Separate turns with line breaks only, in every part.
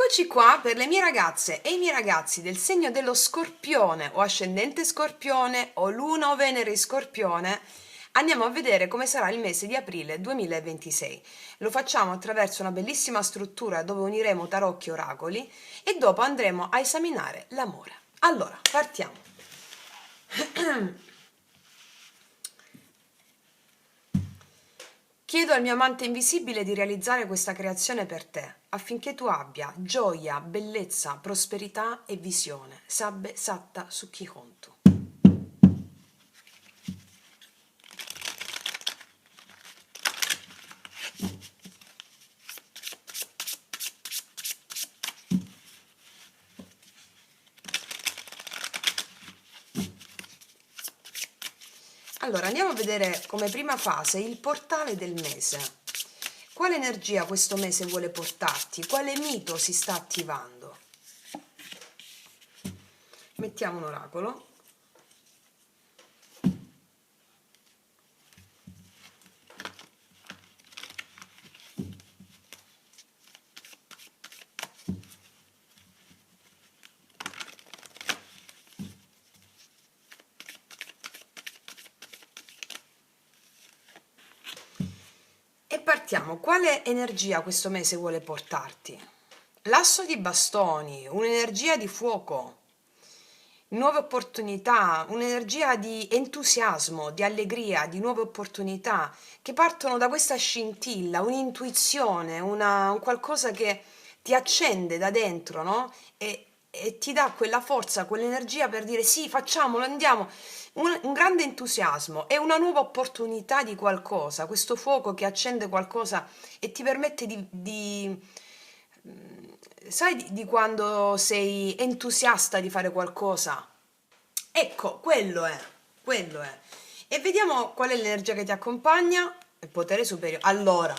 Eccoci qua per le mie ragazze e i miei ragazzi del segno dello Scorpione o ascendente Scorpione o Luna o Venere in Scorpione. Andiamo a vedere come sarà il mese di aprile 2026. Lo facciamo attraverso una bellissima struttura dove uniremo tarocchi e oracoli e dopo andremo a esaminare l'amore. Allora, partiamo. Chiedo al mio amante invisibile di realizzare questa creazione per te, affinché tu abbia gioia, bellezza, prosperità e visione. Sabbe satta sukhi hontu. Allora, andiamo a vedere come prima fase il portale del mese. Quale energia questo mese vuole portarti? Quale mito si sta attivando? Mettiamo un oracolo. E partiamo. Quale energia questo mese vuole portarti? L'asso di bastoni, un'energia di fuoco, nuove opportunità, un'energia di entusiasmo, di allegria, di nuove opportunità che partono da questa scintilla, un'intuizione, un qualcosa che ti accende da dentro, no? E ti dà quella forza, quell'energia per dire sì, facciamolo, andiamo. Un grande entusiasmo e una nuova opportunità di qualcosa, questo fuoco che accende qualcosa e ti permette sai di quando sei entusiasta di fare qualcosa? Ecco, quello è, quello è. E vediamo qual è l'energia che ti accompagna, il potere superiore. Allora,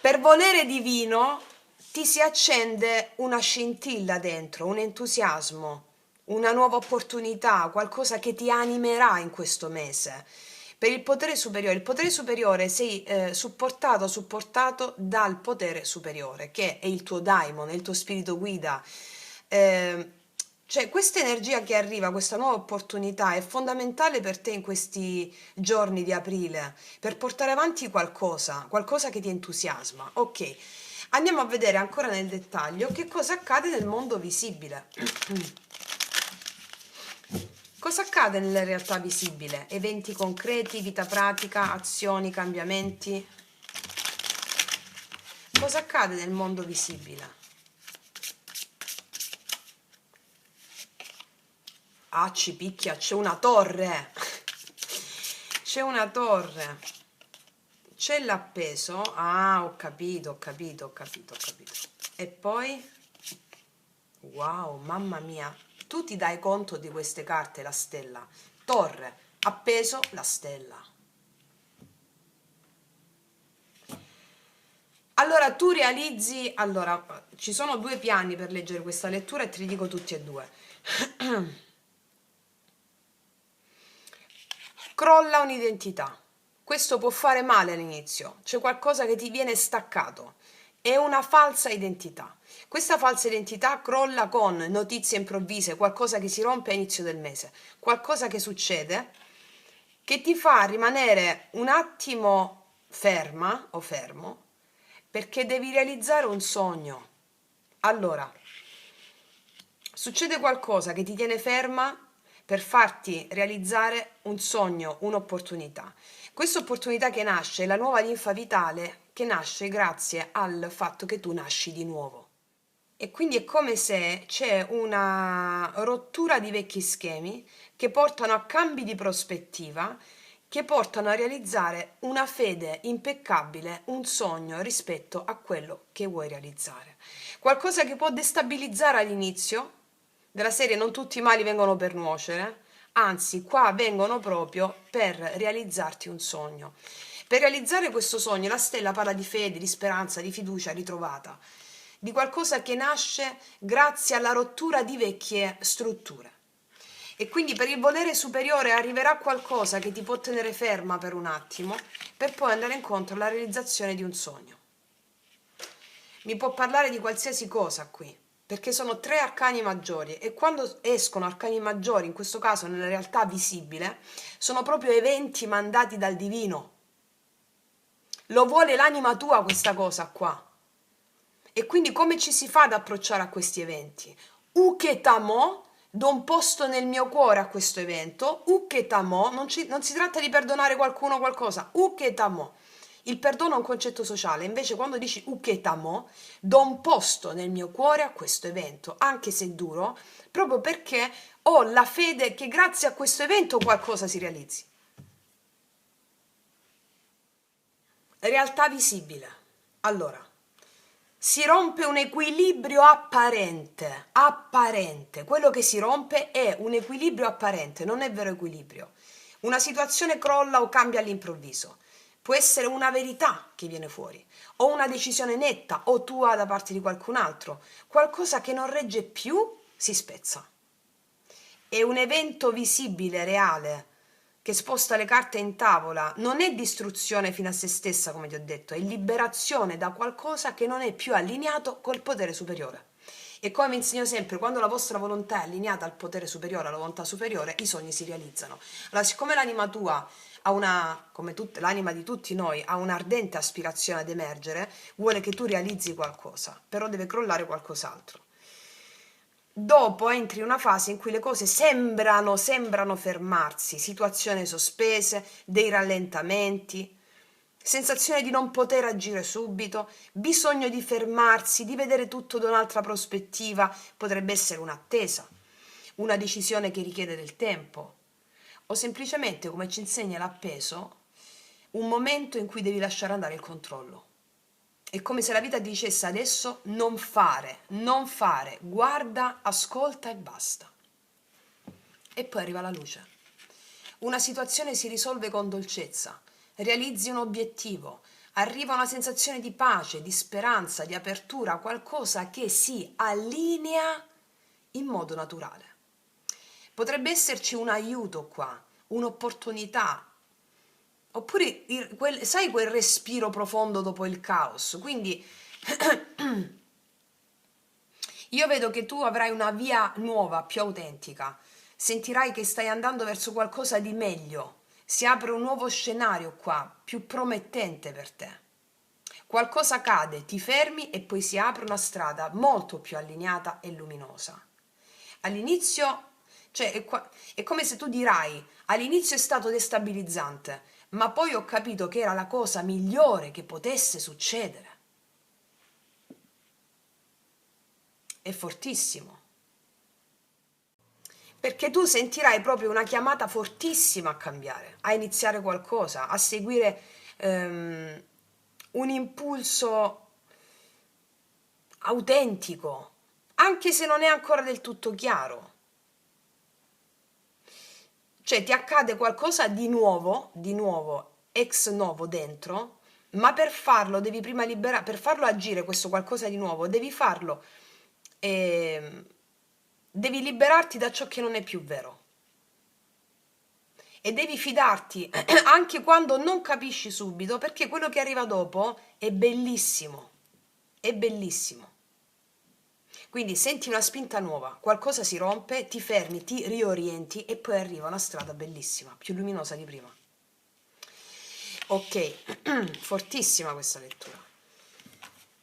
per volere divino ti si accende una scintilla dentro, un entusiasmo, una nuova opportunità, qualcosa che ti animerà in questo mese. Per il potere superiore sei supportato dal potere superiore, che è il tuo daimon, è il tuo spirito guida. Cioè, questa energia che arriva, questa nuova opportunità è fondamentale per te in questi giorni di aprile, per portare avanti qualcosa, qualcosa che ti entusiasma. Ok, andiamo a vedere ancora nel dettaglio che cosa accade nel mondo visibile. Cosa accade nella realtà visibile? Eventi concreti, vita pratica, azioni, cambiamenti? Cosa accade nel mondo visibile? Ah, ci picchia, c'è una torre! C'è una torre! C'è l'appeso? Ah, ho capito, ho capito, ho capito, ho capito. E poi? Wow, mamma mia! Tu ti dai conto di queste carte, la stella? Torre, appeso, la stella. Allora tu realizzi, allora ci sono due piani per leggere questa lettura e te li dico tutti e due. Crolla un'identità. Questo può fare male all'inizio, c'è qualcosa che ti viene staccato, è una falsa identità. Questa falsa identità crolla con notizie improvvise, qualcosa che si rompe a inizio del mese, qualcosa che succede che ti fa rimanere un attimo ferma o fermo perché devi realizzare un sogno. Allora, succede qualcosa che ti tiene ferma per farti realizzare un sogno, un'opportunità. Questa opportunità che nasce è la nuova linfa vitale che nasce grazie al fatto che tu nasci di nuovo. E quindi è come se c'è una rottura di vecchi schemi che portano a cambi di prospettiva, che portano a realizzare una fede impeccabile, un sogno rispetto a quello che vuoi realizzare. Qualcosa che può destabilizzare all'inizio, della serie non tutti i mali vengono per nuocere, anzi qua vengono proprio per realizzarti un sogno. Per realizzare questo sogno la stella parla di fede, di speranza, di fiducia ritrovata, di qualcosa che nasce grazie alla rottura di vecchie strutture. E quindi per il volere superiore arriverà qualcosa che ti può tenere ferma per un attimo, per poi andare incontro alla realizzazione di un sogno. mi può parlare di qualsiasi cosa qui, perché sono 3 arcani maggiori e quando escono arcani maggiori, in questo caso nella realtà visibile, sono proprio eventi mandati dal divino. Lo vuole l'anima tua questa cosa qua. E quindi come ci si fa ad approcciare a questi eventi? Uketamo, do un posto nel mio cuore a questo evento. Uketamo, non si tratta di perdonare qualcuno o qualcosa. Uketamo. Il perdono è un concetto sociale, invece quando dici uketamo, do un posto nel mio cuore a questo evento, anche se duro, proprio perché ho la fede che grazie a questo evento qualcosa si realizzi. Realtà visibile. Allora, si rompe un equilibrio apparente, apparente. Quello che si rompe è un equilibrio apparente, non è vero equilibrio. Una situazione crolla o cambia all'improvviso. Può essere una verità che viene fuori, o una decisione netta, o tua da parte di qualcun altro. Qualcosa che non regge più si spezza. È un evento visibile, reale, che sposta le carte in tavola. Non è distruzione fino a se stessa, come ti ho detto, è liberazione da qualcosa che non è più allineato col potere superiore. E come vi insegno sempre, quando la vostra volontà è allineata al potere superiore, alla volontà superiore, i sogni si realizzano. Allora, siccome l'anima tua ha una, come l'anima di tutti noi, ha un'ardente aspirazione ad emergere, vuole che tu realizzi qualcosa, però deve crollare qualcos'altro. Dopo entri in una fase in cui le cose sembrano fermarsi, situazioni sospese, dei rallentamenti, sensazione di non poter agire subito, bisogno di fermarsi, di vedere tutto da un'altra prospettiva, potrebbe essere un'attesa, una decisione che richiede del tempo, o semplicemente, come ci insegna l'appeso, un momento in cui devi lasciare andare il controllo. È come se la vita ti dicesse adesso non fare, non fare, guarda, ascolta e basta. E poi arriva la luce. Una situazione si risolve con dolcezza, realizzi un obiettivo, arriva una sensazione di pace, di speranza, di apertura, qualcosa che si allinea in modo naturale. Potrebbe esserci un aiuto qua, un'opportunità, oppure sai quel respiro profondo dopo il caos. Quindi io vedo che tu avrai una via nuova, più autentica, sentirai che stai andando verso qualcosa di meglio, si apre un nuovo scenario qua, più promettente per te. Qualcosa cade, ti fermi e poi si apre una strada molto più allineata e luminosa. All'inizio, cioè è come se tu dirai, all'inizio è stato destabilizzante, ma poi ho capito che era la cosa migliore che potesse succedere. È fortissimo. Perché tu sentirai proprio una chiamata fortissima a cambiare, a iniziare qualcosa, a seguire un impulso autentico, anche se non è ancora del tutto chiaro. Cioè ti accade qualcosa di nuovo, ex novo dentro, ma per farlo devi prima liberare, per farlo agire questo qualcosa di nuovo, devi farlo, devi liberarti da ciò che non è più vero. E devi fidarti anche quando non capisci subito, perché quello che arriva dopo è bellissimo, è bellissimo. Quindi senti una spinta nuova, qualcosa si rompe, ti fermi, ti riorienti e poi arriva una strada bellissima, più luminosa di prima. Ok, fortissima questa lettura.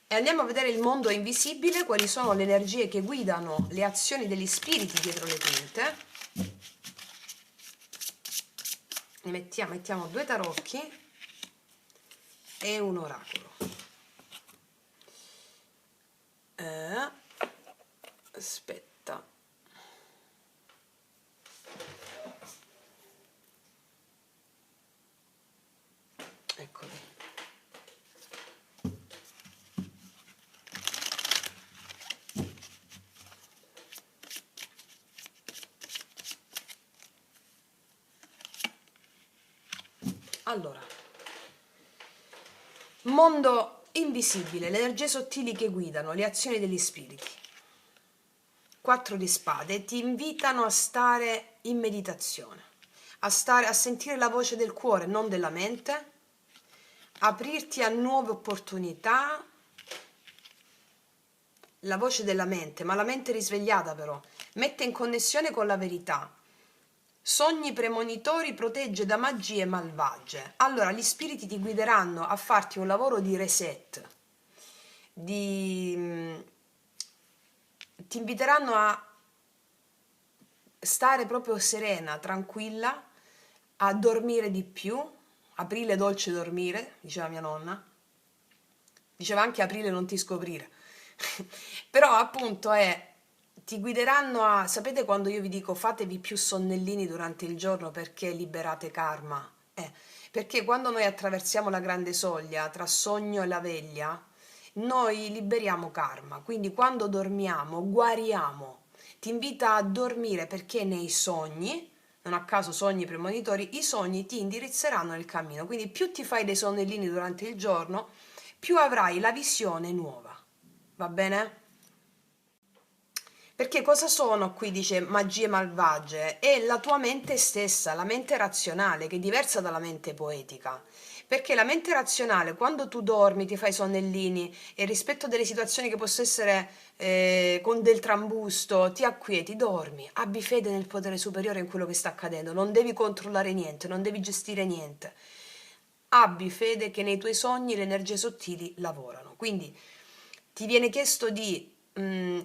E andiamo a vedere il mondo invisibile, quali sono le energie che guidano le azioni degli spiriti dietro le quinte. Mettiamo 2 tarocchi e un oracolo. Aspetta. Eccoli. Allora, mondo invisibile, le energie sottili che guidano le azioni degli spiriti. 4 di spade ti invitano a stare in meditazione, a sentire la voce del cuore, non della mente, aprirti a nuove opportunità, la voce della mente, ma la mente risvegliata però, mette in connessione con la verità. Sogni premonitori, protegge da magie malvagie. Allora gli spiriti ti guideranno a farti un lavoro di reset, di... ti inviteranno a stare proprio serena, tranquilla, a dormire di più. Aprile dolce dormire, diceva mia nonna. Diceva anche aprile non ti scoprire. Però appunto ti guideranno a, sapete quando io vi dico fatevi più sonnellini durante il giorno perché liberate karma? Perché quando noi attraversiamo la grande soglia tra sogno e la veglia, noi liberiamo karma, quindi quando dormiamo guariamo. Ti invita a dormire perché nei sogni, non a caso sogni premonitori, i sogni ti indirizzeranno nel cammino, quindi più ti fai dei sonnellini durante il giorno, più avrai la visione nuova. Va bene? Perché cosa sono qui, dice, magie malvagie? È la tua mente stessa, la mente razionale, che è diversa dalla mente poetica. Perché la mente razionale, quando tu dormi, ti fai sonnellini e rispetto a delle situazioni che possono essere con del trambusto, ti acquieti, dormi, abbi fede nel potere superiore in quello che sta accadendo, non devi controllare niente, non devi gestire niente. Abbi fede che nei tuoi sogni le energie sottili lavorano. Quindi ti viene chiesto di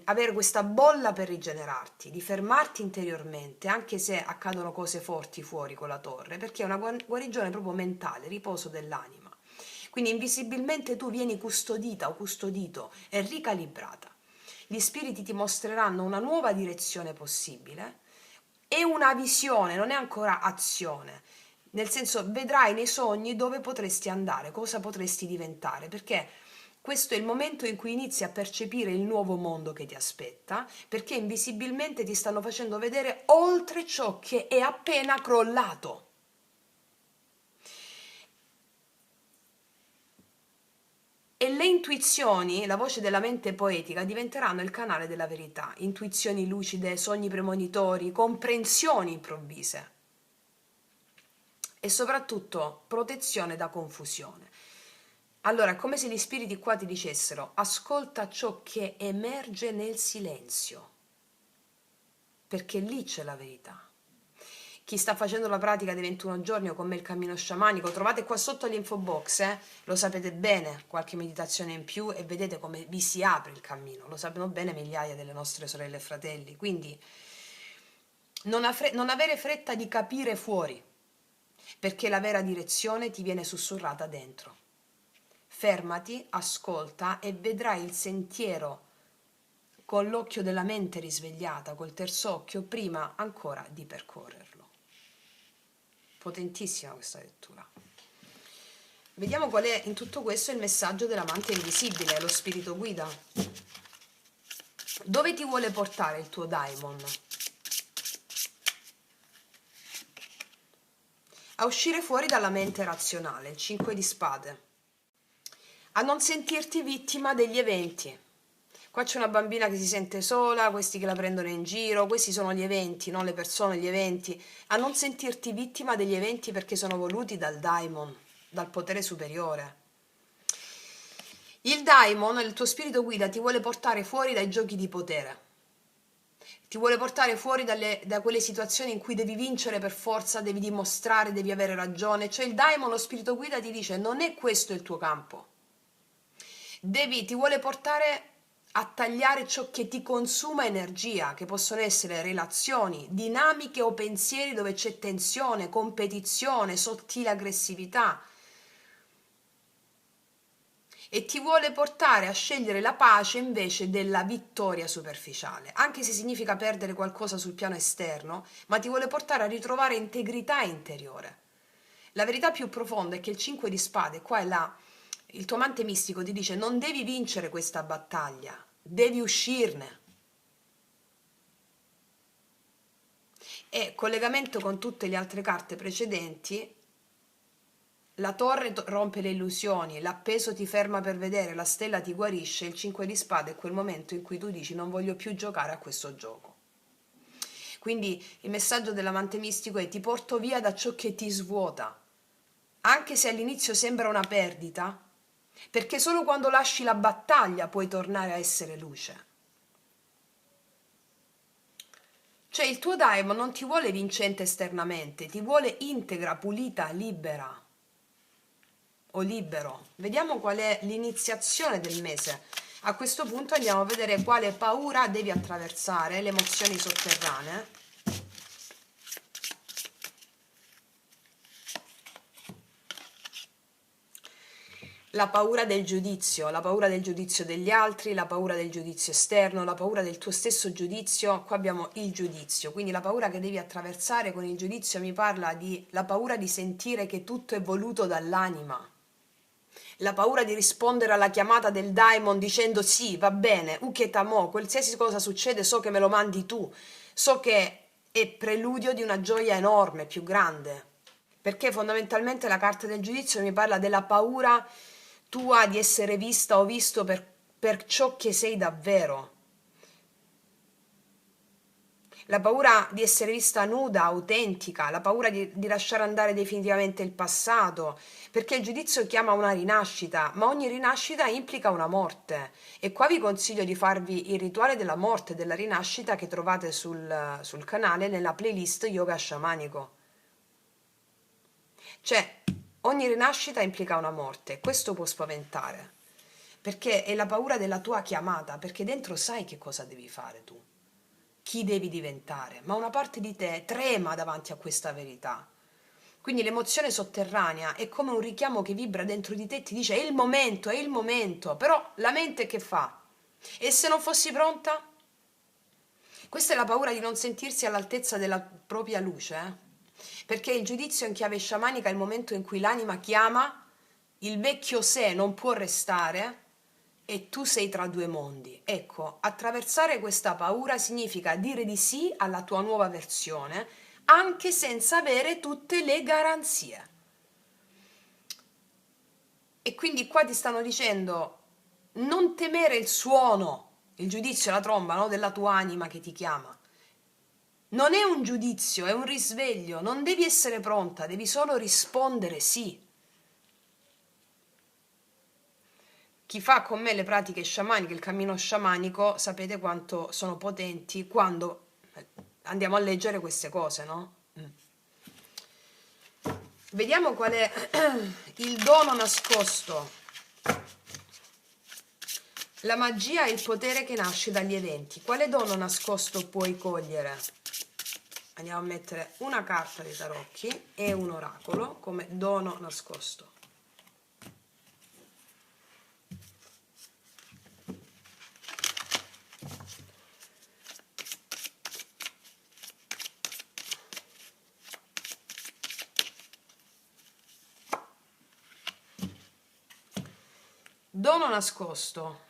avere questa bolla per rigenerarti, di fermarti interiormente, anche se accadono cose forti fuori con la torre, perché è una guarigione proprio mentale, riposo dell'anima. Quindi invisibilmente tu vieni custodita o custodito e ricalibrata. Gli spiriti ti mostreranno una nuova direzione possibile e una visione, non è ancora azione. Nel senso, vedrai nei sogni dove potresti andare, cosa potresti diventare, perché questo è il momento in cui inizi a percepire il nuovo mondo che ti aspetta, perché invisibilmente ti stanno facendo vedere oltre ciò che è appena crollato. E le intuizioni, la voce della mente poetica, diventeranno il canale della verità, intuizioni lucide, sogni premonitori, comprensioni improvvise e soprattutto protezione da confusione. Allora, è come se gli spiriti qua ti dicessero: ascolta ciò che emerge nel silenzio, perché lì c'è la verità. Chi sta facendo la pratica dei 21 giorni o con me il cammino sciamanico, trovate qua sotto l'info box, lo sapete bene, qualche meditazione in più e vedete come vi si apre il cammino, lo sappiamo bene migliaia delle nostre sorelle e fratelli, quindi non avere fretta di capire fuori, perché la vera direzione ti viene sussurrata dentro. Fermati, ascolta e vedrai il sentiero con l'occhio della mente risvegliata, col terzo occhio, prima ancora di percorrerlo. Potentissima questa lettura. Vediamo qual è in tutto questo il messaggio dell'amante invisibile, lo spirito guida. Dove ti vuole portare il tuo daimon? A uscire fuori dalla mente razionale, il 5 di spade. A non sentirti vittima degli eventi. Qua c'è una bambina che si sente sola, questi che la prendono in giro, questi sono gli eventi, non le persone, gli eventi. A non sentirti vittima degli eventi perché sono voluti dal daimon, dal potere superiore. Il daimon, il tuo spirito guida, ti vuole portare fuori dai giochi di potere. Ti vuole portare fuori da quelle situazioni in cui devi vincere per forza, devi dimostrare, devi avere ragione. Cioè il daimon, lo spirito guida, ti dice: non è questo il tuo campo. Ti vuole portare a tagliare ciò che ti consuma energia, che possono essere relazioni, dinamiche o pensieri dove c'è tensione, competizione, sottile aggressività. E ti vuole portare a scegliere la pace invece della vittoria superficiale, anche se significa perdere qualcosa sul piano esterno, ma ti vuole portare a ritrovare integrità interiore. La verità più profonda è che il 5 di spade, qua è il tuo amante mistico ti dice: non devi vincere questa battaglia, devi uscirne. E collegamento con tutte le altre carte precedenti, la torre rompe le illusioni, l'appeso ti ferma per vedere, la stella ti guarisce, il 5 di spade è quel momento in cui tu dici: non voglio più giocare a questo gioco. Quindi il messaggio dell'amante mistico è: ti porto via da ciò che ti svuota. Anche se all'inizio sembra una perdita, perché solo quando lasci la battaglia puoi tornare a essere luce. Cioè il tuo daimon non ti vuole vincente esternamente, ti vuole integra, pulita, libera o libero. Vediamo qual è l'iniziazione del mese. A questo punto andiamo a vedere quale paura devi attraversare, le emozioni sotterranee. La paura del giudizio, la paura del giudizio degli altri, la paura del giudizio esterno, la paura del tuo stesso giudizio. Qua abbiamo il giudizio, quindi la paura che devi attraversare con il giudizio mi parla di la paura di sentire che tutto è voluto dall'anima. La paura di rispondere alla chiamata del daimon dicendo sì, va bene, uketamo, qualsiasi cosa succede so che me lo mandi tu, so che è preludio di una gioia enorme, più grande. Perché fondamentalmente la carta del giudizio mi parla della paura tua di essere vista o visto per ciò che sei davvero. La paura di essere vista nuda, autentica, la paura di lasciare andare definitivamente il passato, perché il giudizio chiama una rinascita, ma ogni rinascita implica una morte. E qua vi consiglio di farvi il rituale della morte e della rinascita che trovate sul canale nella playlist Yoga Sciamanico. Cioè, ogni rinascita implica una morte, questo può spaventare, perché è la paura della tua chiamata, perché dentro sai che cosa devi fare tu, chi devi diventare, ma una parte di te trema davanti a questa verità. Quindi l'emozione sotterranea è come un richiamo che vibra dentro di te e ti dice è il momento, però la mente che fa? E se non fossi pronta? Questa è la paura di non sentirsi all'altezza della propria luce, perché il giudizio in chiave sciamanica è il momento in cui l'anima chiama, il vecchio sé non può restare e tu sei tra due mondi. Ecco, attraversare questa paura significa dire di sì alla tua nuova versione, anche senza avere tutte le garanzie. E quindi qua ti stanno dicendo non temere il suono, il giudizio, la tromba, no, della tua anima che ti chiama. Non è un giudizio, è un risveglio, non devi essere pronta, devi solo rispondere sì. Chi fa con me le pratiche sciamaniche, il cammino sciamanico, sapete quanto sono potenti quando andiamo a leggere queste cose, no? Vediamo qual è il dono nascosto. La magia è il potere che nasce dagli eventi. Quale dono nascosto puoi cogliere? Andiamo a mettere una carta dei tarocchi e un oracolo come dono nascosto. Dono nascosto.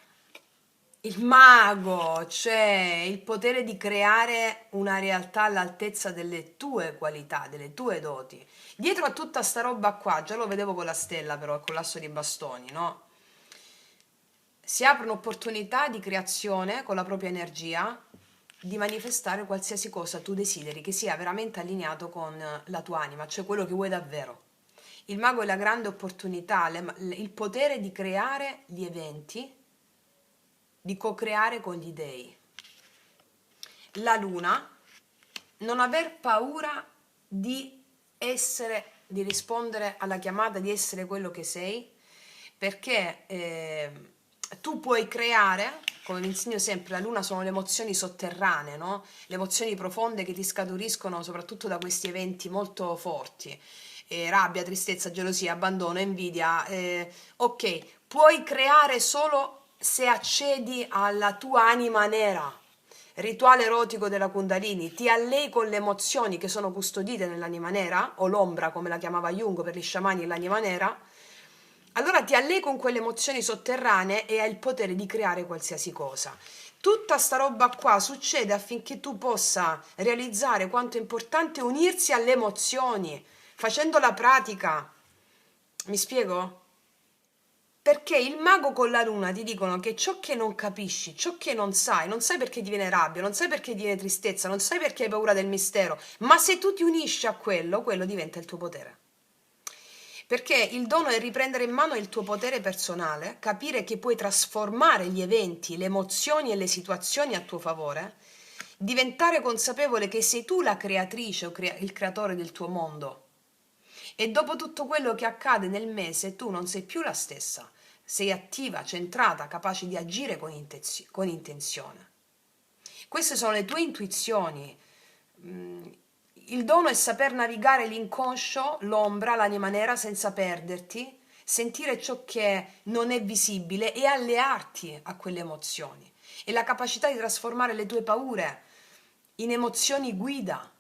Il mago, cioè il potere di creare una realtà all'altezza delle tue qualità, delle tue doti. Dietro a tutta sta roba qua, già lo vedevo con la stella però, con l'asso di bastoni, no? Si apre un'opportunità di creazione con la propria energia, di manifestare qualsiasi cosa tu desideri, che sia veramente allineato con la tua anima, cioè quello che vuoi davvero. Il mago è la grande opportunità, il potere di creare gli eventi, di co-creare con gli dei. La luna, non aver paura di essere, di rispondere alla chiamata, di essere quello che sei, perché tu puoi creare, come vi insegno sempre, la luna sono le emozioni sotterranee, no? Le emozioni profonde che ti scaturiscono soprattutto da questi eventi molto forti. Rabbia, tristezza, gelosia, abbandono, invidia. Ok, puoi creare solo se accedi alla tua anima nera. Rituale erotico della Kundalini, ti allei con le emozioni che sono custodite nell'anima nera, o l'ombra come la chiamava Jung per gli sciamani, l'anima nera. Allora ti allei con quelle emozioni sotterranee e hai il potere di creare qualsiasi cosa. Tutta sta roba qua succede affinché tu possa realizzare quanto è importante unirsi alle emozioni, facendo la pratica. Mi spiego? Perché il mago con la luna ti dicono che ciò che non capisci, ciò che non sai perché ti viene rabbia, non sai perché ti viene tristezza, non sai perché hai paura del mistero, ma se tu ti unisci a quello, quello diventa il tuo potere. Perché il dono è riprendere in mano il tuo potere personale, capire che puoi trasformare gli eventi, le emozioni e le situazioni a tuo favore, diventare consapevole che sei tu la creatrice o il creatore del tuo mondo. E dopo tutto quello che accade nel mese, tu non sei più la stessa, sei attiva, centrata, capace di agire con intenzione. Queste sono le tue intuizioni. Il dono è saper navigare l'inconscio, l'ombra, l'anima nera senza perderti, sentire ciò che non è visibile e allearti a quelle emozioni. E la capacità di trasformare le tue paure in emozioni guida.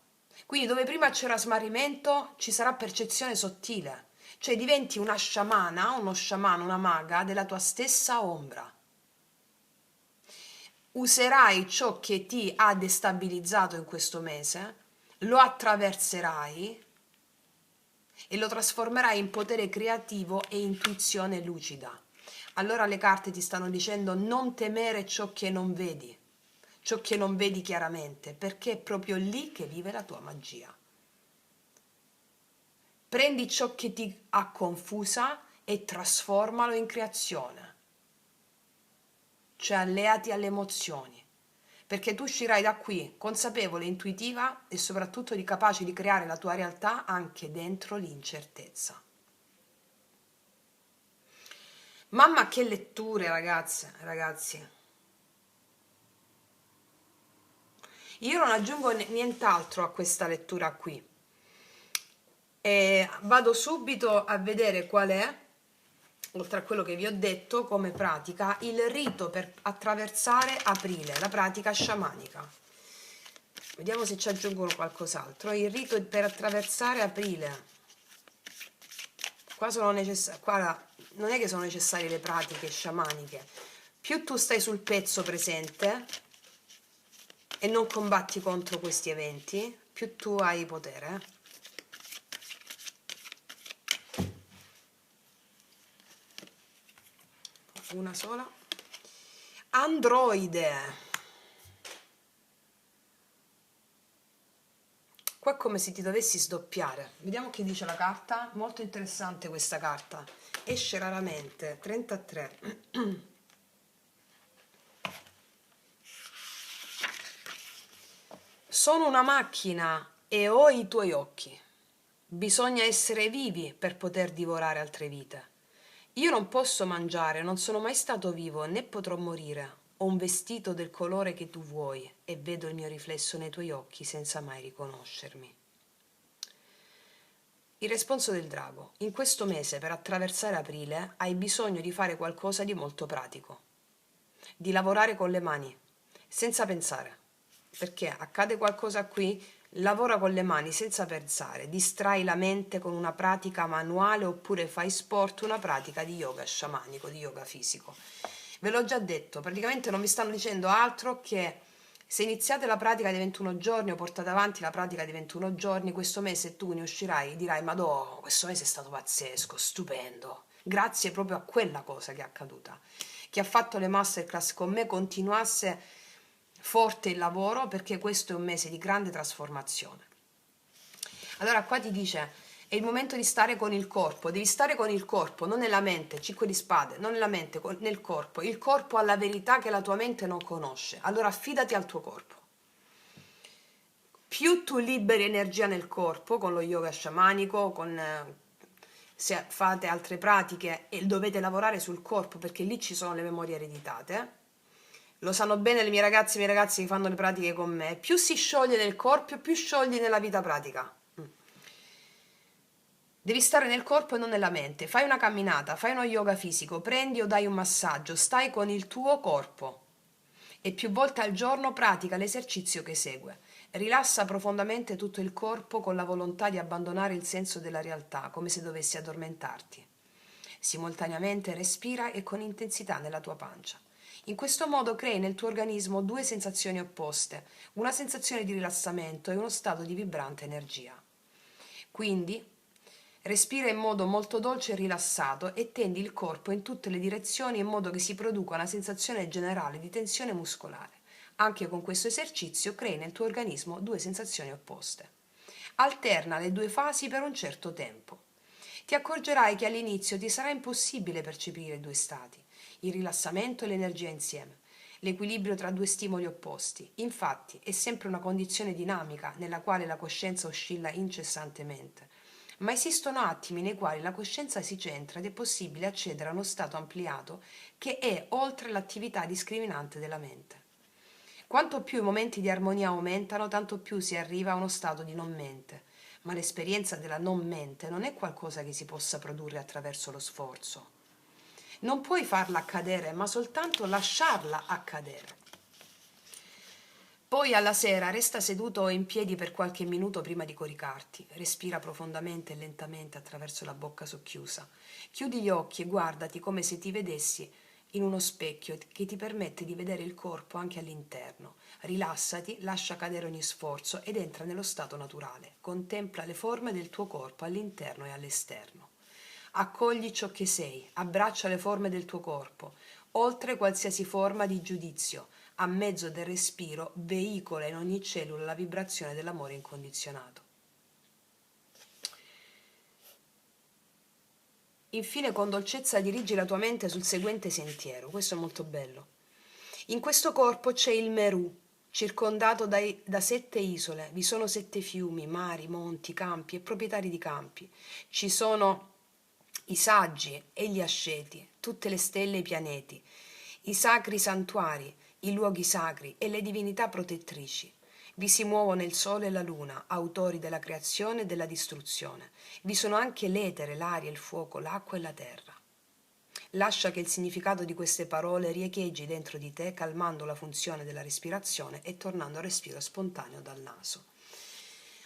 Quindi dove prima c'era smarrimento, ci sarà percezione sottile. Cioè diventi una sciamana, uno sciamano, una maga della tua stessa ombra. Userai ciò che ti ha destabilizzato in questo mese, lo attraverserai e lo trasformerai in potere creativo e intuizione lucida. Allora le carte ti stanno dicendo non temere ciò che non vedi, ciò che non vedi chiaramente, perché è proprio lì che vive la tua magia. Prendi ciò che ti ha confusa e trasformalo in creazione. Cioè alleati alle emozioni, perché tu uscirai da qui consapevole, intuitiva e soprattutto capace di creare la tua realtà anche dentro l'incertezza. Mamma che letture, ragazze, ragazzi. Io non aggiungo nient'altro a questa lettura qui. E vado subito a vedere qual è, oltre a quello che vi ho detto come pratica, il rito per attraversare aprile, la pratica sciamanica. Vediamo se ci aggiungono qualcos'altro. Il rito per attraversare aprile. Qua non è che sono necessarie le pratiche sciamaniche. Più tu stai sul pezzo presente e non combatti contro questi eventi, più tu hai potere. Una sola. Androide. Qua è come se ti dovessi sdoppiare. Vediamo che dice la carta. Molto interessante questa carta. Esce raramente. 33. Sono una macchina e ho i tuoi occhi. Bisogna essere vivi per poter divorare altre vite. Io non posso mangiare, non sono mai stato vivo, né potrò morire. Ho un vestito del colore che tu vuoi e vedo il mio riflesso nei tuoi occhi senza mai riconoscermi. Il responso del drago. In questo mese, per attraversare aprile, hai bisogno di fare qualcosa di molto pratico. Di lavorare con le mani, senza pensare. Perché accade qualcosa qui, lavora con le mani senza pensare, distrai la mente con una pratica manuale oppure fai sport, una pratica di yoga sciamanico, di yoga fisico. Ve l'ho già detto, praticamente non vi stanno dicendo altro che se iniziate la pratica di 21 giorni o portate avanti la pratica di 21 giorni, questo mese tu ne uscirai e dirai Madò, questo mese è stato pazzesco, stupendo, grazie proprio a quella cosa che è accaduta. Chi ha fatto le masterclass con me continuasse forte il lavoro perché questo è un mese di grande trasformazione. Allora qua ti dice è il momento di stare con il corpo, devi stare con il corpo, non nella mente, 5 di spade, non nella mente, nel corpo. Il corpo ha la verità che la tua mente non conosce, allora affidati al tuo corpo. Più tu liberi energia nel corpo con lo yoga sciamanico, se fate altre pratiche e dovete lavorare sul corpo perché lì ci sono le memorie ereditate, lo sanno bene le mie ragazze e i miei ragazzi che fanno le pratiche con me, più si scioglie nel corpo, più sciogli nella vita pratica. Devi stare nel corpo e non nella mente. Fai una camminata, fai uno yoga fisico, prendi o dai un massaggio, stai con il tuo corpo. E più volte al giorno pratica l'esercizio che segue. Rilassa profondamente tutto il corpo con la volontà di abbandonare il senso della realtà, come se dovessi addormentarti. Simultaneamente respira e con intensità nella tua pancia. In questo modo crei nel tuo organismo due sensazioni opposte, una sensazione di rilassamento e uno stato di vibrante energia. Quindi respira in modo molto dolce e rilassato e tendi il corpo in tutte le direzioni in modo che si produca una sensazione generale di tensione muscolare. Anche con questo esercizio crei nel tuo organismo due sensazioni opposte. Alterna le due fasi per un certo tempo. Ti accorgerai che all'inizio ti sarà impossibile percepire i due stati, il rilassamento e l'energia insieme, l'equilibrio tra due stimoli opposti. Infatti, è sempre una condizione dinamica nella quale la coscienza oscilla incessantemente. Ma esistono attimi nei quali la coscienza si centra ed è possibile accedere a uno stato ampliato che è oltre l'attività discriminante della mente. Quanto più i momenti di armonia aumentano, tanto più si arriva a uno stato di non mente. Ma l'esperienza della non mente non è qualcosa che si possa produrre attraverso lo sforzo. Non puoi farla accadere, ma soltanto lasciarla accadere. Poi alla sera resta seduto o in piedi per qualche minuto prima di coricarti. Respira profondamente e lentamente attraverso la bocca socchiusa. Chiudi gli occhi e guardati come se ti vedessi in uno specchio che ti permette di vedere il corpo anche all'interno. Rilassati, lascia cadere ogni sforzo ed entra nello stato naturale. Contempla le forme del tuo corpo all'interno e all'esterno. Accogli ciò che sei, abbraccia le forme del tuo corpo, oltre qualsiasi forma di giudizio. A mezzo del respiro veicola in ogni cellula la vibrazione dell'amore incondizionato. Infine, con dolcezza dirigi la tua mente sul seguente sentiero. Questo è molto bello. In questo corpo c'è il Meru, circondato da 7 isole. Vi sono 7 fiumi, mari, monti, campi e proprietari di campi. Ci sono i saggi e gli asceti, tutte le stelle e i pianeti, i sacri santuari, i luoghi sacri e le divinità protettrici. Vi si muovono il sole e la luna, autori della creazione e della distruzione. Vi sono anche l'etere, l'aria, il fuoco, l'acqua e la terra. Lascia che il significato di queste parole riecheggi dentro di te, calmando la funzione della respirazione e tornando al respiro spontaneo dal naso.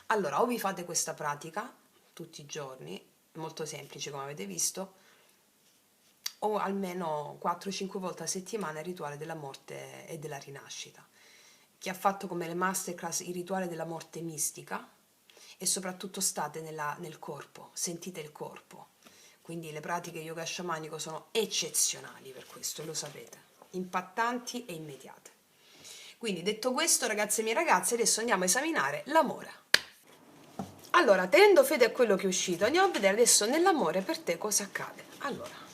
Allora, o vi fate questa pratica tutti i giorni, molto semplice come avete visto, o almeno 4-5 volte a settimana il rituale della morte e della rinascita. Chi ha fatto come le masterclass il rituale della morte mistica, e soprattutto state nel corpo, sentite il corpo. Quindi le pratiche yoga sciamanico sono eccezionali per questo, lo sapete, impattanti e immediate. Quindi detto questo, ragazze e mie ragazze, adesso andiamo a esaminare l'amore. Allora, tenendo fede a quello che è uscito, andiamo a vedere adesso nell'amore per te cosa accade. Allora,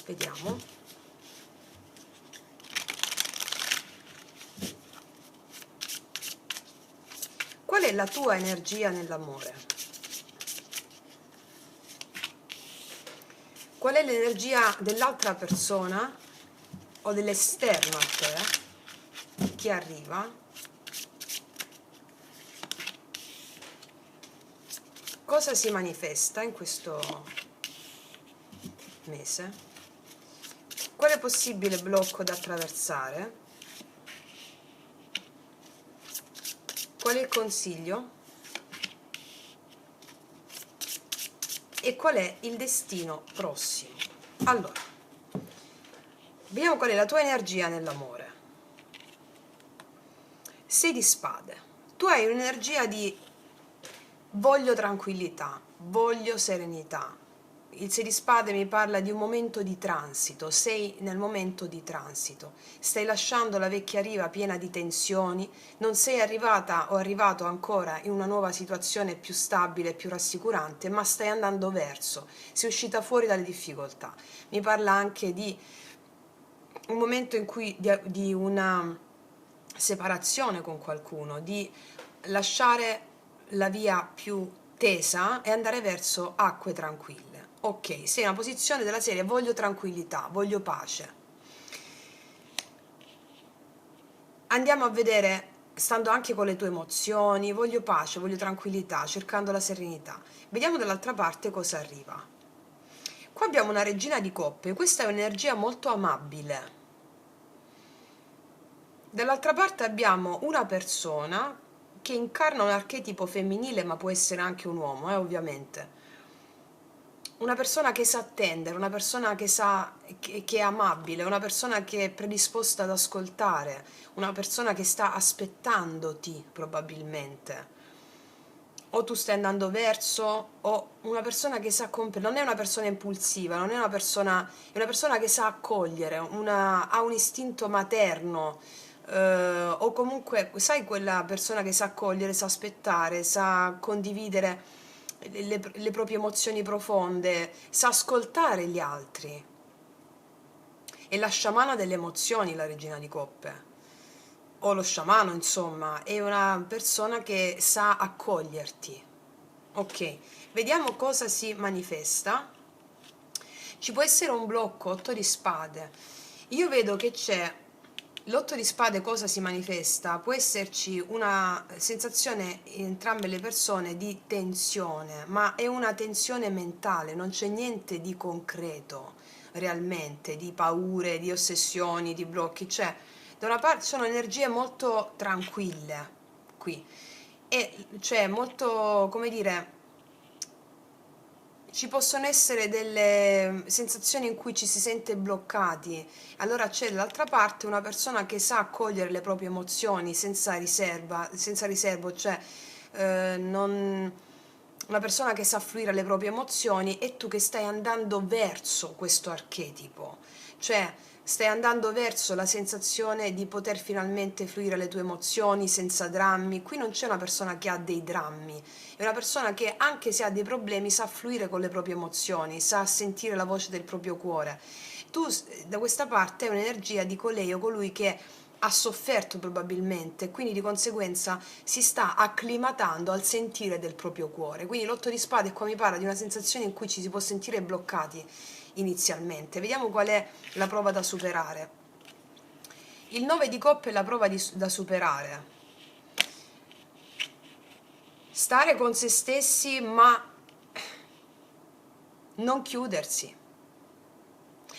vediamo. Qual è la tua energia nell'amore? Qual è l'energia dell'altra persona o dell'esterno a te che arriva? Cosa si manifesta in questo mese? Quale possibile blocco da attraversare? Qual è il consiglio? E qual è il destino prossimo? Allora, vediamo qual è la tua energia nell'amore. 6 di spade. Tu hai un'energia di voglio tranquillità, voglio serenità. Il 6 di spade mi parla di un momento di transito, sei nel momento di transito, stai lasciando la vecchia riva piena di tensioni, non sei arrivata o arrivato ancora in una nuova situazione più stabile, più rassicurante, ma stai andando verso, sei uscita fuori dalle difficoltà. Mi parla anche di un momento in cui di una separazione con qualcuno, di lasciare la via più tesa e andare verso acque tranquille. Ok, sei in una posizione della serie voglio tranquillità, voglio pace. Andiamo a vedere, stando anche con le tue emozioni, voglio pace, voglio tranquillità, cercando la serenità. Vediamo dall'altra parte cosa arriva. Qua abbiamo una regina di coppe, questa è un'energia molto amabile. Dall'altra parte abbiamo una persona che incarna un archetipo femminile, ma può essere anche un uomo, ovviamente. Una persona che sa attendere, una persona che è amabile, una persona che è predisposta ad ascoltare, una persona che sta aspettandoti probabilmente. O tu stai andando verso, o una persona che sa compiere, non è una persona impulsiva, non è una persona che sa accogliere, ha un istinto materno, o comunque, sai, quella persona che sa accogliere, sa aspettare, sa condividere le proprie emozioni profonde, sa ascoltare gli altri. È la sciamana delle emozioni, la regina di coppe, o lo sciamano, insomma, è una persona che sa accoglierti. Ok, vediamo cosa si manifesta. Ci può essere un blocco, 8 di spade. Io vedo che c'è l'otto di spade, cosa si manifesta? Può esserci una sensazione in entrambe le persone di tensione, ma è una tensione mentale, non c'è niente di concreto realmente, di paure, di ossessioni, di blocchi. Cioè, da una parte sono energie molto tranquille qui, e cioè molto, come dire, ci possono essere delle sensazioni in cui ci si sente bloccati. Allora c'è dall'altra parte una persona che sa accogliere le proprie emozioni senza riservo, cioè una persona che sa fluire le proprie emozioni, e tu che stai andando verso questo archetipo, cioè stai andando verso la sensazione di poter finalmente fluire le tue emozioni senza drammi. Qui non c'è una persona che ha dei drammi, è una persona che, anche se ha dei problemi, sa fluire con le proprie emozioni, sa sentire la voce del proprio cuore. Tu, da questa parte, hai un'energia di colei o colui che ha sofferto probabilmente, quindi di conseguenza si sta acclimatando al sentire del proprio cuore. Quindi l'otto di spade qua mi parla di una sensazione in cui ci si può sentire bloccati inizialmente. Vediamo qual è la prova da superare. Il 9 di coppe è la prova da superare. Stare con se stessi, ma non chiudersi.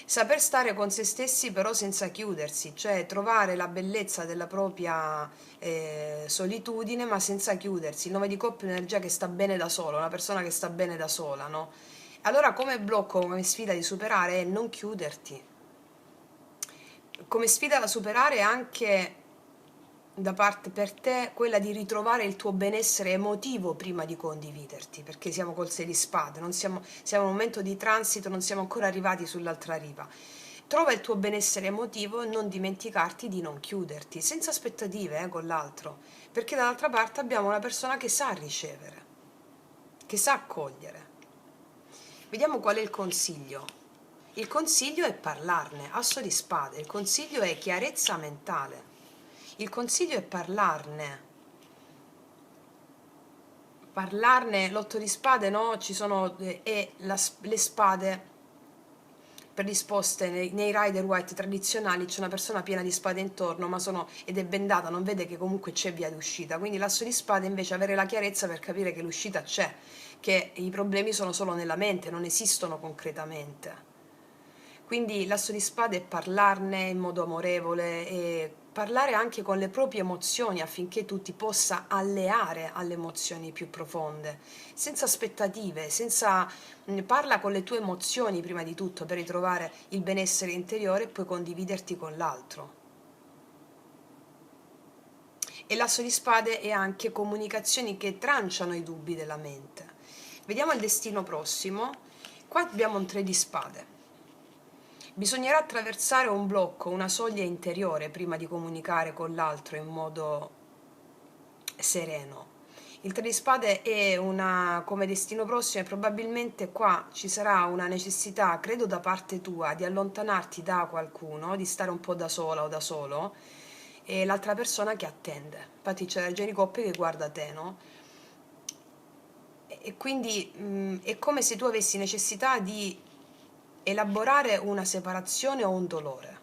Saper stare con se stessi però senza chiudersi, cioè trovare la bellezza della propria solitudine ma senza chiudersi. Il 9 di coppe è un'energia che sta bene da sola, una persona che sta bene da sola, no? Allora, come blocco, come sfida di superare è non chiuderti. Come sfida da superare è anche da parte per te quella di ritrovare il tuo benessere emotivo prima di condividerti, perché siamo col 6 di spade, siamo in un momento di transito, non siamo ancora arrivati sull'altra riva. Trova il tuo benessere emotivo e non dimenticarti di non chiuderti, senza aspettative con l'altro, perché dall'altra parte abbiamo una persona che sa ricevere, che sa accogliere. Vediamo qual è il consiglio. Il consiglio è parlarne, asso di spade, il consiglio è chiarezza mentale. Il consiglio è parlarne, l'otto di spade, no? Ci sono le spade predisposte nei Rider White tradizionali, c'è una persona piena di spade intorno, ed è bendata, non vede che comunque c'è via d'uscita. Quindi l'asso di spade invece avere la chiarezza per capire che l'uscita c'è, che i problemi sono solo nella mente, non esistono concretamente. Quindi l'asso di spade è parlarne in modo amorevole e parlare anche con le proprie emozioni affinché tu ti possa alleare alle emozioni più profonde, senza aspettative, parla con le tue emozioni prima di tutto per ritrovare il benessere interiore e poi condividerti con l'altro. E l'asso di spade è anche comunicazioni che tranciano i dubbi della mente. Vediamo il destino prossimo. Qua abbiamo un 3 di spade. Bisognerà attraversare un blocco, una soglia interiore prima di comunicare con l'altro in modo sereno. Il 3 di spade è come destino prossimo, e probabilmente qua ci sarà una necessità, credo da parte tua, di allontanarti da qualcuno, di stare un po' da sola o da solo, e l'altra persona che attende. Infatti c'è la Regina di Coppe che guarda te, no? E quindi è come se tu avessi necessità di elaborare una separazione o un dolore.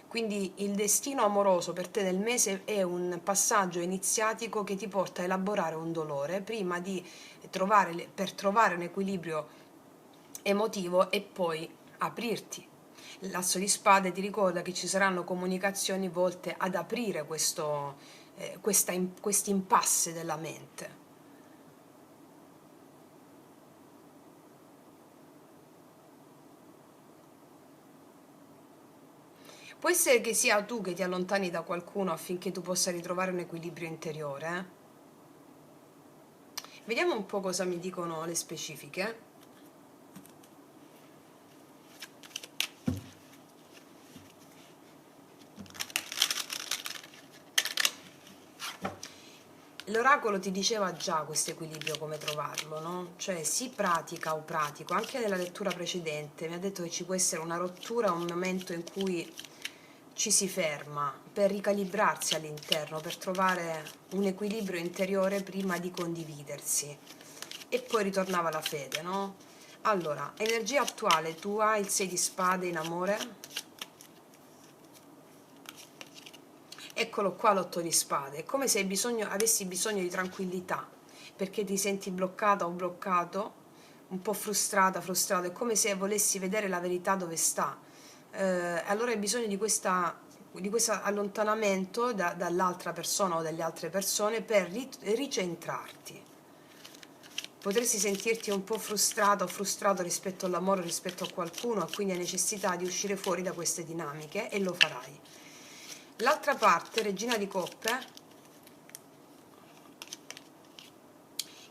Quindi il destino amoroso per te del mese è un passaggio iniziatico che ti porta a elaborare un dolore prima per trovare un equilibrio emotivo e poi aprirti. L'asso di spade ti ricorda che ci saranno comunicazioni volte ad aprire questi impasse della mente. Può essere che sia tu che ti allontani da qualcuno affinché tu possa ritrovare un equilibrio interiore. Vediamo un po' cosa mi dicono le specifiche. l'oracolo ti diceva già questo equilibrio come trovarlo, no? Cioè si pratica o pratico, anche nella lettura precedente mi ha detto che ci può essere una rottura, un momento in cui ci si ferma per ricalibrarsi all'interno, per trovare un equilibrio interiore prima di condividersi e poi ritornava la fede, no? Allora, energia attuale, tu hai il 6 di spade in amore, eccolo qua l'8 di spade, è come se avessi bisogno di tranquillità, perché ti senti bloccata o bloccato, un po' frustrata, frustrato, è come se volessi vedere la verità dove sta. Allora hai bisogno di questo allontanamento dall'altra persona o dalle altre persone per ricentrarti. Potresti sentirti un po' frustrata o frustrato rispetto all'amore, rispetto a qualcuno, e quindi hai necessità di uscire fuori da queste dinamiche e lo farai. L'altra parte, regina di coppe,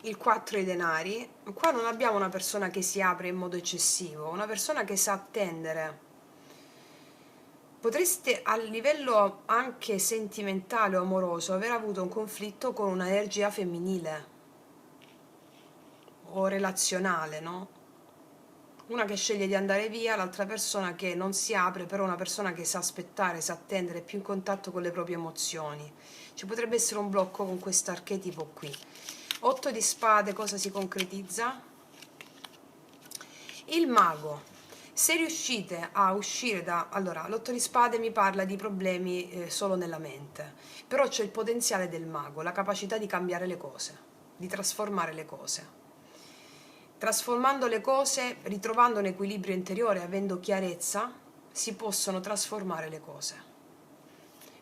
il 4 di denari, qua non abbiamo una persona che si apre in modo eccessivo, una persona che sa attendere. Potreste a livello anche sentimentale o amoroso aver avuto un conflitto con un'energia femminile o relazionale, no? Una che sceglie di andare via, l'altra persona che non si apre, però una persona che sa aspettare, sa attendere, è più in contatto con le proprie emozioni. Ci potrebbe essere un blocco con questo archetipo qui. 8 di spade, cosa si concretizza? Il mago. Se riuscite a uscire da... Allora, l'8 di spade mi parla di problemi solo nella mente, però c'è il potenziale del mago, la capacità di cambiare le cose, di trasformare le cose. Trasformando le cose, ritrovando un equilibrio interiore, avendo chiarezza, si possono trasformare le cose.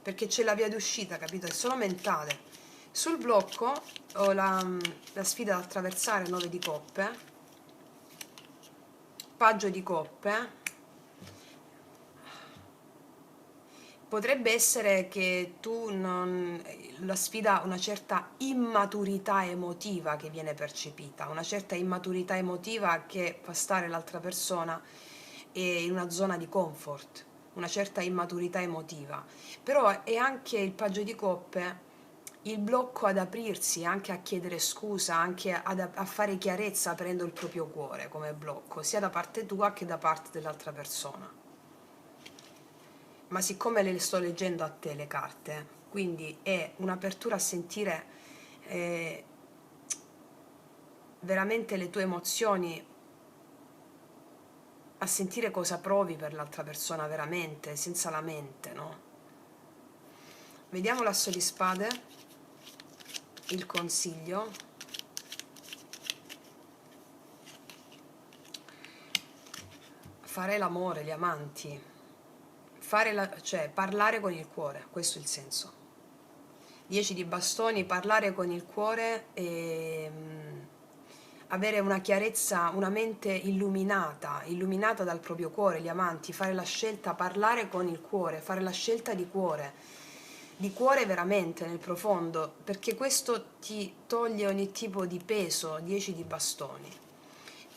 Perché c'è la via d'uscita, capito? È solo mentale. Sul blocco ho la sfida da attraversare, 9 di coppe, paggio di coppe. Potrebbe essere che tu non, la sfida una certa immaturità emotiva che viene percepita, una certa immaturità emotiva che fa stare l'altra persona in una zona di comfort, una certa immaturità emotiva. Però è anche il paggio di coppe il blocco ad aprirsi, anche a chiedere scusa, anche a fare chiarezza aprendo il proprio cuore come blocco, sia da parte tua che da parte dell'altra persona. Ma siccome le sto leggendo a te le carte, quindi è un'apertura a sentire eh, veramente le tue emozioni, a sentire cosa provi per l'altra persona veramente, senza la mente, no? Vediamo l'asso di spade, il consiglio. Fare l'amore, gli amanti, cioè parlare con il cuore, questo è il senso. 10 di bastoni, parlare con il cuore e avere una chiarezza, una mente illuminata, illuminata dal proprio cuore, gli amanti, fare la scelta, parlare con il cuore, fare la scelta di cuore veramente nel profondo, perché questo ti toglie ogni tipo di peso, 10 di bastoni.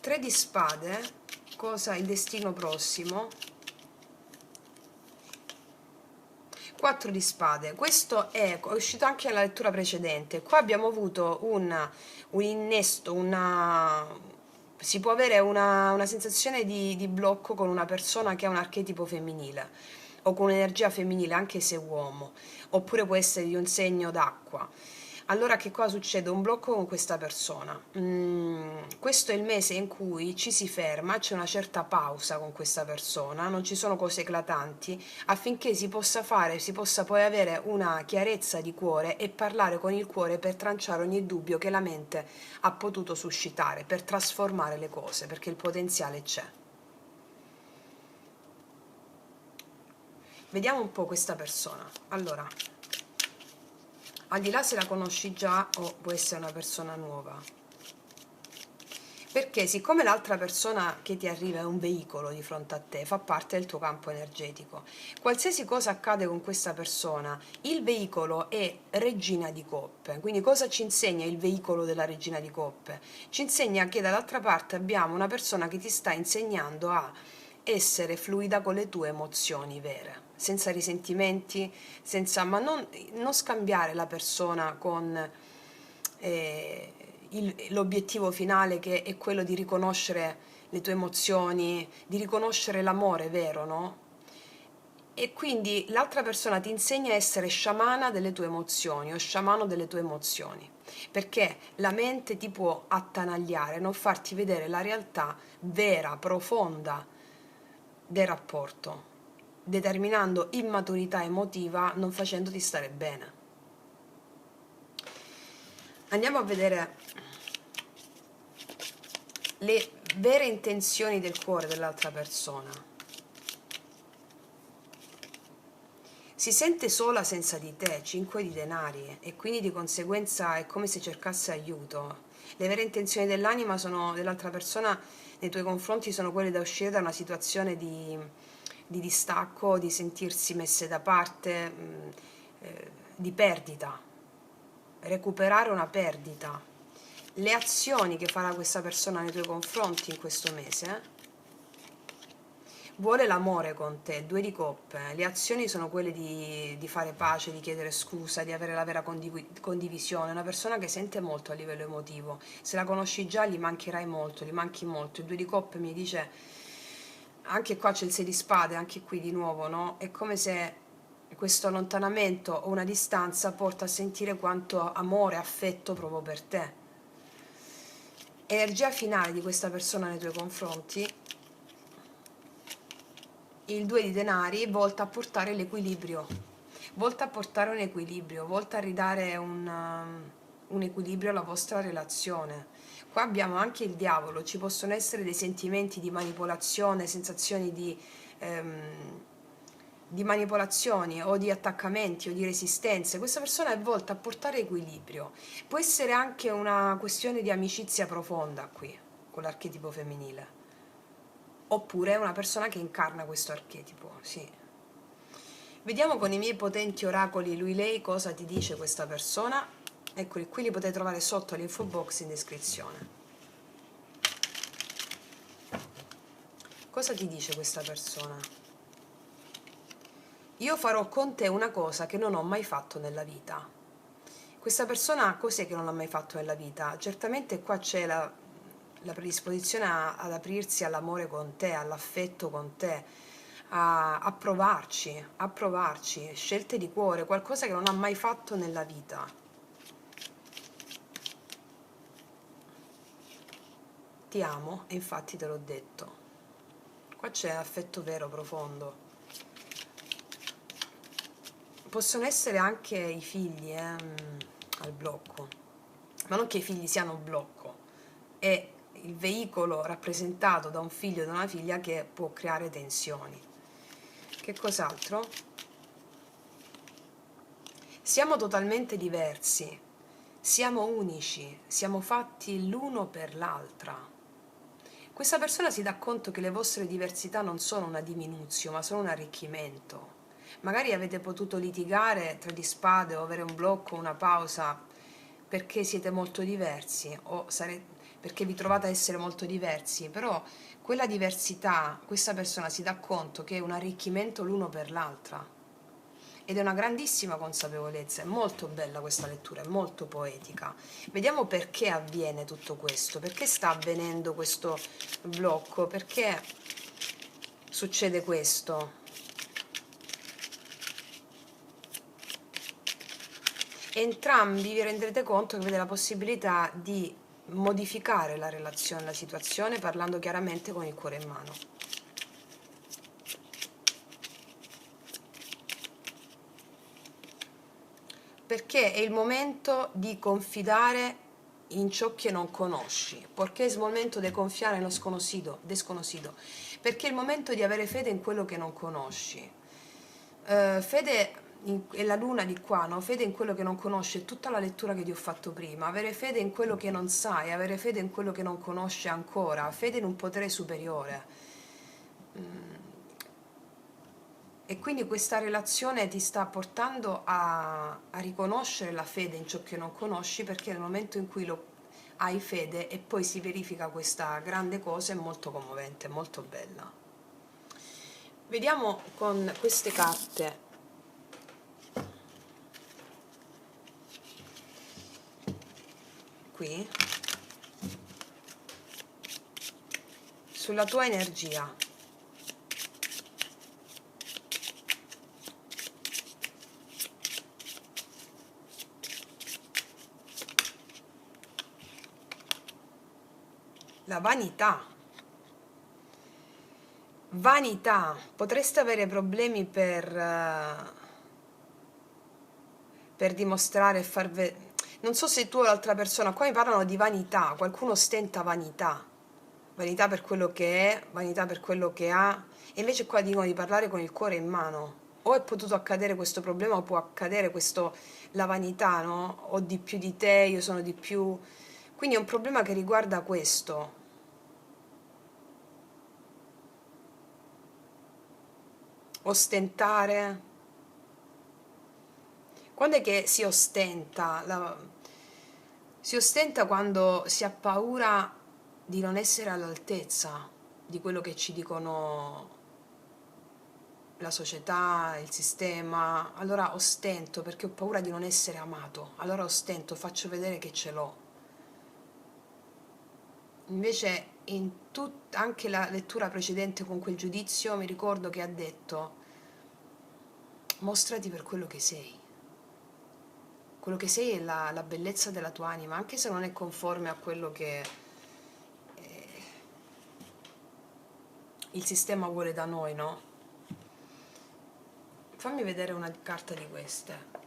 3 di spade, cosa il destino prossimo? 4 di spade, questo è uscito anche nella lettura precedente. Qua abbiamo avuto un innesto, si può avere una sensazione di blocco con una persona che ha un archetipo femminile o con un'energia femminile, anche se uomo, oppure può essere di un segno d'acqua. Allora che cosa succede? Un blocco con questa persona. Questo è il mese in cui ci si ferma, c'è una certa pausa con questa persona, non ci sono cose eclatanti, affinché si possa poi avere una chiarezza di cuore e parlare con il cuore per tranciare ogni dubbio che la mente ha potuto suscitare, per trasformare le cose, perché il potenziale c'è. Vediamo un po' questa persona. Allora, al di là se la conosci già o può essere una persona nuova, perché siccome l'altra persona che ti arriva è un veicolo di fronte a te, fa parte del tuo campo energetico, qualsiasi cosa accade con questa persona, il veicolo è regina di coppe. Quindi cosa ci insegna il veicolo della regina di coppe? Ci insegna che dall'altra parte abbiamo una persona che ti sta insegnando a essere fluida con le tue emozioni vere, senza risentimenti, senza, ma non scambiare la persona con l'obiettivo finale, che è quello di riconoscere le tue emozioni, di riconoscere l'amore vero, no? E quindi l'altra persona ti insegna a essere sciamana delle tue emozioni o sciamano delle tue emozioni, perché la mente ti può attanagliare, non farti vedere la realtà vera, profonda del rapporto, determinando immaturità emotiva, non facendoti stare bene. Andiamo a vedere le vere intenzioni del cuore dell'altra persona. Si sente sola senza di te, 5 di denari, e quindi di conseguenza è come se cercasse aiuto. Le vere intenzioni dell'anima dell'altra persona nei tuoi confronti sono quelle da uscire da una situazione di distacco, di sentirsi messe da parte, di perdita, recuperare una perdita. Le azioni che farà questa persona nei tuoi confronti in questo mese, vuole l'amore con te, 2 di coppe. Le azioni sono quelle di fare pace, di chiedere scusa, di avere la vera condivisione. Una persona che sente molto a livello emotivo. Se la conosci già gli mancherai molto, gli manchi molto. Il 2 di coppe mi dice, anche qua c'è il 6 di spade, anche qui di nuovo, no? È come se questo allontanamento o una distanza porta a sentire quanto amore, affetto provo per te. Energia finale di questa persona nei tuoi confronti, il 2 di denari, volta a portare l'equilibrio, volta a portare un equilibrio, volta a ridare un equilibrio alla vostra relazione. Qua abbiamo anche il diavolo, ci possono essere dei sentimenti di manipolazione, sensazioni di manipolazioni o di attaccamenti o di resistenze. Questa persona è volta a portare equilibrio. Può essere anche una questione di amicizia profonda qui, con l'archetipo femminile. Oppure è una persona che incarna questo archetipo, sì. Vediamo con i miei potenti oracoli lui-lei cosa ti dice questa persona. Eccoli qui, li potete trovare sotto l'info box in descrizione. Cosa ti dice questa persona? Io farò con te una cosa che non ho mai fatto nella vita. Questa persona cos'è che non ha mai fatto nella vita? Certamente qua c'è la predisposizione ad aprirsi all'amore con te, all'affetto con te, a provarci, scelte di cuore, qualcosa che non ha mai fatto nella vita. Ti amo e infatti te l'ho detto. Qua c'è affetto vero, profondo. Possono essere anche i figli al blocco, ma non che i figli siano un blocco, è il veicolo rappresentato da un figlio e da una figlia che può creare tensioni. Che cos'altro? Siamo totalmente diversi, siamo unici, siamo fatti l'uno per l'altra. Questa persona si dà conto che le vostre diversità non sono una diminuzione, ma sono un arricchimento. Magari avete potuto litigare tra di spade o avere un blocco, una pausa, perché siete molto diversi o perché vi trovate a essere molto diversi, però quella diversità, questa persona si dà conto che è un arricchimento l'uno per l'altra. Ed è una grandissima consapevolezza, è molto bella questa lettura, è molto poetica. Vediamo perché avviene tutto questo, perché sta avvenendo questo blocco, perché succede questo. Entrambi vi renderete conto che avete la possibilità di modificare la relazione, la situazione, parlando chiaramente con il cuore in mano. Perché è il momento di confidare in ciò che non conosci, perché è il momento di confiare nello desconocido, perché è il momento di avere fede in quello che non conosci. Fede è la luna di qua, no? Fede in quello che non conosci, è tutta la lettura che ti ho fatto prima, avere fede in quello che non sai, avere fede in quello che non conosci ancora, fede in un potere superiore. E quindi questa relazione ti sta portando a riconoscere la fede in ciò che non conosci, perché nel momento in cui hai fede e poi si verifica questa grande cosa è molto commovente, molto bella. Vediamo con queste carte qui sulla tua energia. La vanità. Vanità. Potreste avere problemi per dimostrare e far vedere. Non so se tu o l'altra persona, qua mi parlano di vanità, qualcuno ostenta vanità, vanità per quello che è, vanità per quello che ha, e invece qua dicono di parlare con il cuore in mano. O è potuto accadere questo problema, o può accadere questo, la vanità, no? Ho di più di te, io sono di più. Quindi è un problema che riguarda questo. Ostentare. Quando è che si ostenta? Si ostenta quando si ha paura di non essere all'altezza di quello che ci dicono la società, il sistema. Allora ostento perché ho paura di non essere amato. Allora ostento, faccio vedere che ce l'ho. Invece anche la lettura precedente con quel giudizio mi ricordo che ha detto mostrati per quello che sei. Quello che sei è la bellezza della tua anima, anche se non è conforme a quello che il sistema vuole da noi, no? Fammi vedere una carta di queste.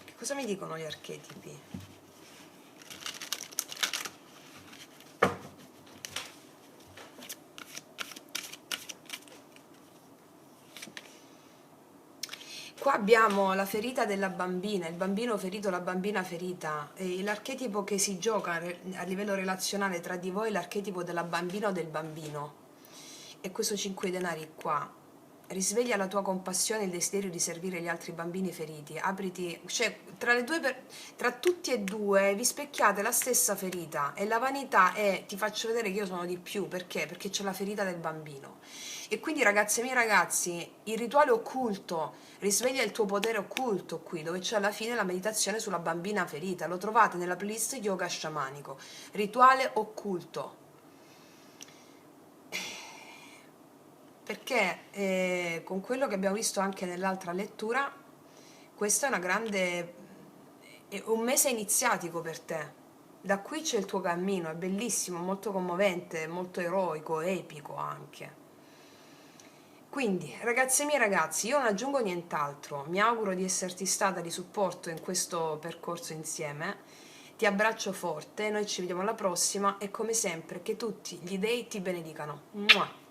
Che cosa mi dicono gli archetipi? Qua abbiamo la ferita della bambina, il bambino ferito, la bambina ferita, e l'archetipo che si gioca a livello relazionale tra di voi è l'archetipo della bambina o del bambino. E questo 5 denari qua risveglia la tua compassione e il desiderio di servire gli altri bambini feriti. Apriti, cioè tra tutti e due vi specchiate la stessa ferita, e la vanità è ti faccio vedere che io sono di più, perché? Perché c'è la ferita del bambino. E quindi ragazze e miei ragazzi, il rituale occulto risveglia il tuo potere occulto qui, dove c'è alla fine la meditazione sulla bambina ferita. Lo trovate nella playlist yoga sciamanico. Rituale occulto. Perché con quello che abbiamo visto anche nell'altra lettura, questa è una grande, è un mese iniziatico per te. Da qui c'è il tuo cammino, è bellissimo, molto commovente, molto eroico, epico anche. Quindi, ragazze e miei ragazzi, io non aggiungo nient'altro, mi auguro di esserti stata di supporto in questo percorso insieme, ti abbraccio forte, noi ci vediamo alla prossima e come sempre che tutti gli dei ti benedicano. Mua!